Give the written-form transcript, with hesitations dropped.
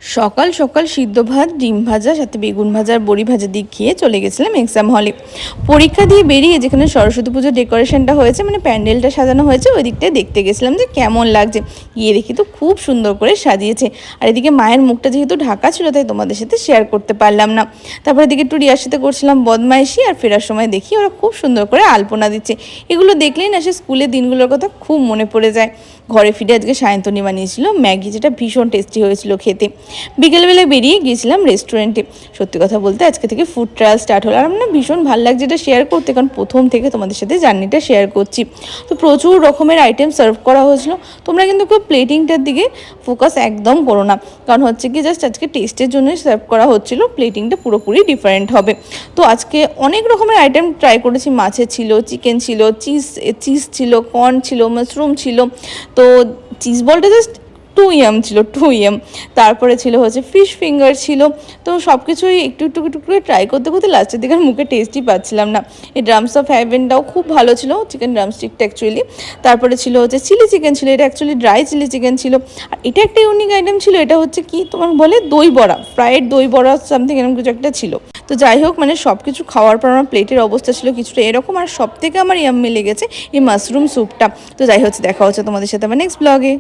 সকাল সকাল সিদ্ধ ভাত, ডিম ভাজা, সাথে বেগুন ভাজা আর বড়ি ভাজা দিয়ে খেয়ে চলে গেছিলাম এক্সাম হলে। পরীক্ষা দিয়ে বেরিয়ে যেখানে সরস্বতী পুজোর ডেকোরেশনটা হয়েছে, মানে প্যান্ডেলটা সাজানো হয়েছে, ওই দিকটায় দেখতে গেছিলাম যে কেমন লাগছে। গিয়ে দেখি তো খুব সুন্দর করে সাজিয়েছে। আর এদিকে মায়ের মুখটা যেহেতু ঢাকা ছিল, তাই তোমাদের সাথে শেয়ার করতে পারলাম না। তারপরে এদিকে একটু রিয়ার সাথে করছিলাম বদমাইশি, আর ফেরার সময় দেখি ওরা খুব সুন্দর করে আলপনা দিচ্ছে। এগুলো দেখলেই না সে স্কুলের দিনগুলোর কথা খুব মনে পড়ে যায়। ঘরে ফিরে আজকে সায়ন্তনী বানিয়েছিল ম্যাগি, যেটা ভীষণ টেস্টি হয়েছিল খেতে। বিকেলবেলায় বেরিয়ে গিয়েছিলাম রেস্টুরেন্টে। সত্যি কথা বলতে আজকে থেকে ফুড ট্রায়াল স্টার্ট হলো, আর আমার না ভীষণ ভালো লাগছে এটা শেয়ার করতে, কারণ প্রথম থেকে তোমাদের সাথে জার্নিটা শেয়ার করছি। তো প্রচুর রকমের আইটেম সার্ভ করা হয়েছিল। তোমরা কিন্তু কেউ প্লেটিংটার দিকে ফোকাস একদম করো না, কারণ হচ্ছে কি জাস্ট আজকে টেস্টের জন্যই সার্ভ করা হচ্ছিল, প্লেটিংটা পুরোপুরি ডিফারেন্ট হবে। তো আজকে অনেক রকমের আইটেম ট্রাই করেছি। মাছের ছিল, চিকেন ছিল, চিজ ছিল, কর্ন ছিল, মাশরুম ছিল। তো চিজ বলটা জাস্ট 2 ছিল, 2 তারপরে ছিল হচ্ছে ফিশ ফিঙ্গার ছিল। তো সব কিছুই একটু একটু একটু করে ট্রাই করতে করতে লাস্টের দিকে আর মুখে টেস্টই পাচ্ছিলাম না। এই ড্রামস অফ হ্যাভেনটাও খুব ভালো ছিল, চিকেন ড্রামস্টিকটা অ্যাকচুয়ালি। তারপরে ছিল হচ্ছে চিলি চিকেন ছিল, এটা অ্যাকচুয়ালি ড্রাই চিলি চিকেন ছিল। আর এটা একটা ইউনিক আইটেম ছিল, এটা হচ্ছে কি তোমার বলে দই বড়া, ফ্রাইড দই বড়া সামথিং এরকম কিছু একটা ছিল। তো যাই হোক, মানে সব কিছু খাওয়ার পর আমার প্লেটের অবস্থা ছিল কিছুটা এরকম। আর সব থেকে আমার ইয়াম্মি লেগেছে এই মাশরুম স্যুপটা। তো যাই হচ্ছে, দেখা হচ্ছে তোমাদের সাথে আমার নেক্সট ব্লগে।